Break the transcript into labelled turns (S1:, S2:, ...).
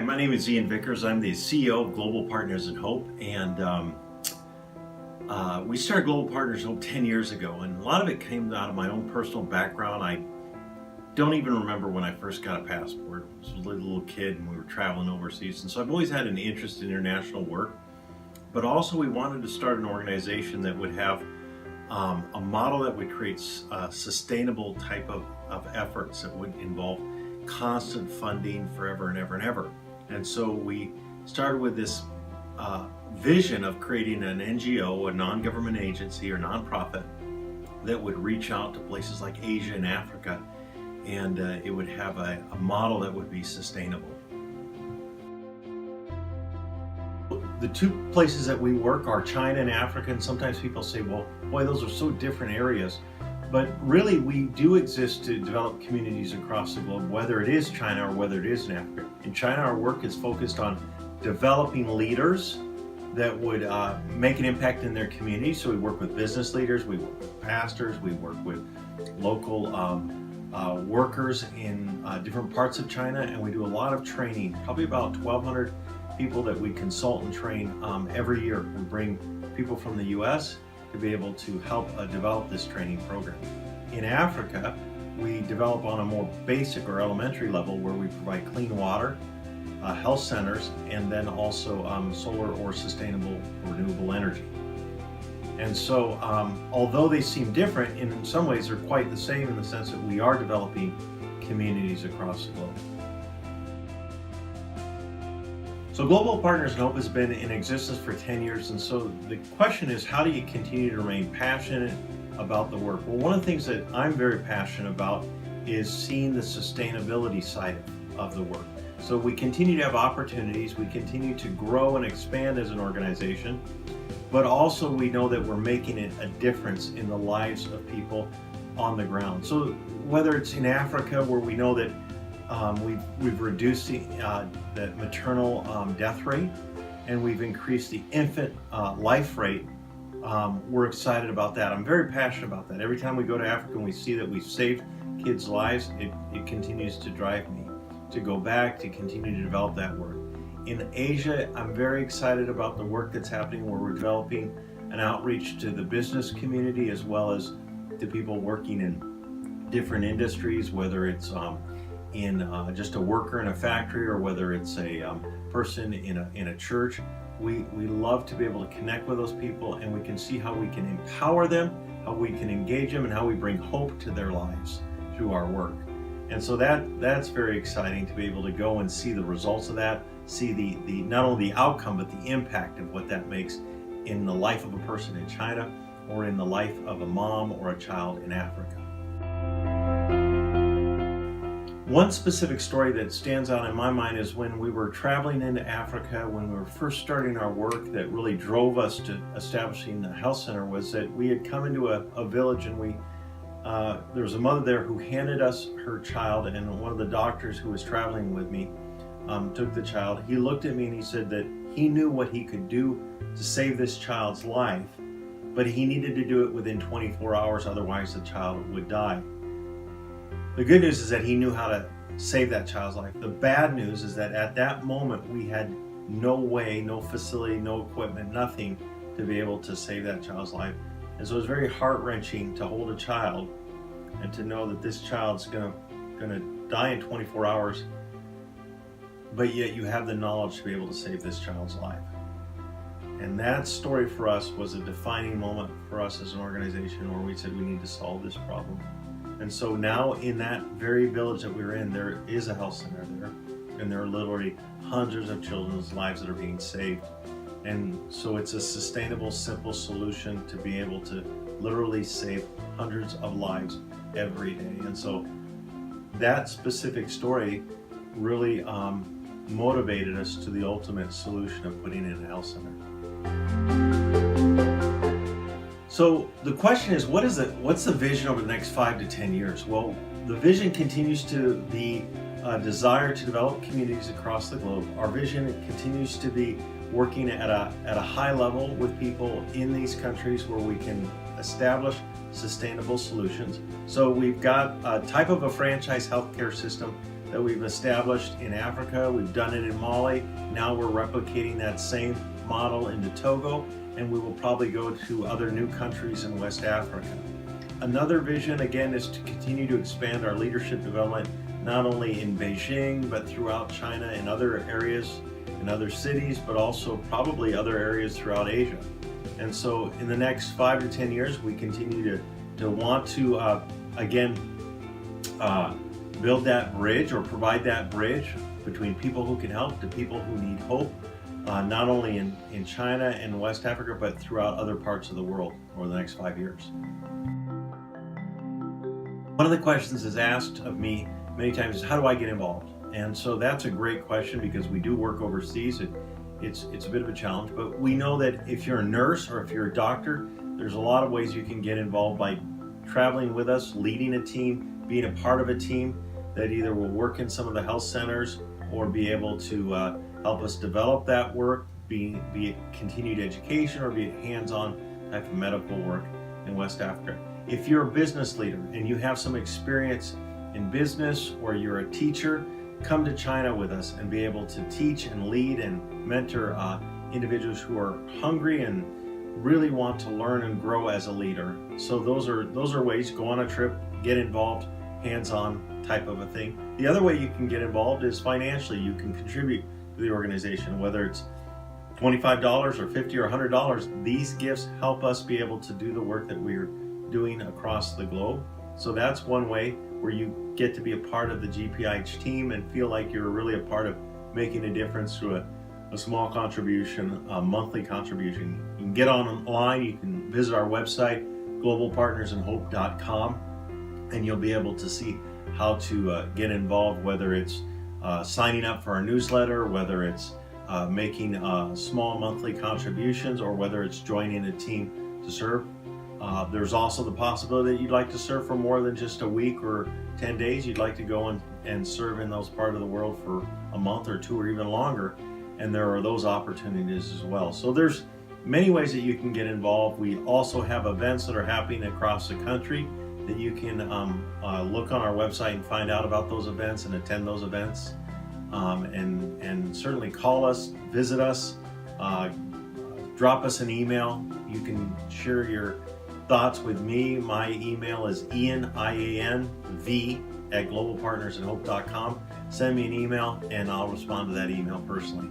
S1: my name is Vickers. I'm the CEO of Global Partners in Hope, and we started Global Partners in Hope 10 years ago, and a lot of it came out of my own personal background. I don't even remember when I first got a passport. I was a little kid and we were traveling overseas, and so I've always had an interest in international work, but also we wanted to start an organization that would have a model that would create a sustainable type of efforts that would involve constant funding forever and ever and ever. And so we started with this vision of creating an NGO, a non-government agency or nonprofit, that would reach out to places like Asia and Africa, and it would have a model that would be sustainable. The two places that we work are China and Africa, and sometimes people say, well, boy, those are so different areas. But really, we do exist to develop communities across the globe, whether it is China or whether it is in Africa. In China, our work is focused on developing leaders that would make an impact in their community. So we work with business leaders, we work with pastors, we work with local workers in different parts of China, and we do a lot of training, probably about 1,200 people that we consult and train every year. We bring people from the US to be able to help develop this training program. In Africa, we develop on a more basic or elementary level where we provide clean water, health centers, and then also solar or sustainable renewable energy. And so, although they seem different, in some ways they're quite the same in the sense that we are developing communities across the globe. So Global Partners in Hope has been in existence for 10 years, and so the question is, how do you continue to remain passionate about the work? Well, one of the things that I'm very passionate about is seeing the sustainability side of the work. So we continue to have opportunities, we continue to grow and expand as an organization, but also we know that we're making a difference in the lives of people on the ground. So whether it's in Africa, where we know that we've reduced the maternal death rate, and we've increased the infant life rate. We're excited about that. I'm very passionate about that. Every time we go to Africa and we see that we've saved kids' lives, it continues to drive me to go back, to continue to develop that work. In Asia, I'm very excited about the work that's happening where we're developing an outreach to the business community as well as to people working in different industries, whether it's in just a worker in a factory or whether it's a person in a church. We love to be able to connect with those people, and we can see how we can empower them, how we can engage them, and how we bring hope to their lives through our work. And so that's very exciting to be able to go and see the results of that, see the not only the outcome but the impact of what that makes in the life of a person in China or in the life of a mom or a child in Africa. One specific story that stands out in my mind is when we were traveling into Africa, when we were first starting our work, that really drove us to establishing the health center was that we had come into a village, and there was a mother there who handed us her child, and one of the doctors who was traveling with me took the child. He looked at me and he said that he knew what he could do to save this child's life, but he needed to do it within 24 hours, otherwise the child would die. The good news is that he knew how to save that child's life. The bad news is that at that moment we had no way, no facility, no equipment, nothing to be able to save that child's life. And so it was very heart-wrenching to hold a child and to know that this child's gonna die in 24 hours, but yet you have the knowledge to be able to save this child's life. And that story for us was a defining moment for us as an organization where we said we need to solve this problem. And so now in that very village that we were in, there is a health center there, and there are literally hundreds of children's lives that are being saved. And so it's a sustainable, simple solution to be able to literally save hundreds of lives every day. And so that specific story really motivated us to the ultimate solution of putting in a health center. So the question is, what's the vision over the next 5 to 10 years? Well, the vision continues to be a desire to develop communities across the globe. Our vision continues to be working at a high level with people in these countries where we can establish sustainable solutions. So we've got a type of a franchise healthcare system that we've established in Africa. We've done it in Mali. Now we're replicating that same model into Togo, and we will probably go to other new countries in West Africa. Another vision, again, is to continue to expand our leadership development, not only in Beijing, but throughout China and other areas, in other cities, but also probably other areas throughout Asia. And so in the next 5 to 10 years, we continue to want to, build that bridge or provide that bridge between people who can help to people who need hope, not only in China and West Africa, but throughout other parts of the world over the next 5 years. One of the questions is asked of me many times is, how do I get involved? And so that's a great question, because we do work overseas. It's a bit of a challenge, but we know that if you're a nurse or if you're a doctor, there's a lot of ways you can get involved by traveling with us, leading a team, being a part of a team that either will work in some of the health centers or be able to help us develop that work, be it continued education or be it hands-on type of medical work in West Africa. If you're a business leader and you have some experience in business, or you're a teacher, come to China with us and be able to teach and lead and mentor individuals who are hungry and really want to learn and grow as a leader. So those are ways. Go on a trip, get involved, hands-on type of a thing. The other way you can get involved is financially. You can contribute to the organization, whether it's $25 or $50 or $100. These gifts help us be able to do the work that we're doing across the globe. So that's one way where you get to be a part of the GPiH team and feel like you're really a part of making a difference through a small contribution, a monthly contribution. You can get online, you can visit our website, globalpartnersandhope.com, and you'll be able to see how to get involved, whether it's signing up for our newsletter, whether it's making small monthly contributions, or whether it's joining a team to serve. There's also the possibility that you'd like to serve for more than just a week or 10 days. You'd like to go and serve in those parts of the world for a month or two or even longer. And there are those opportunities as well. So there's many ways that you can get involved. We also have events that are happening across the country that you can look on our website and find out about those events and attend those events. And certainly call us, visit us, drop us an email. You can share your thoughts with me. My email is Ian, IANV, at globalpartnersandhope.com. Send me an email and I'll respond to that email personally.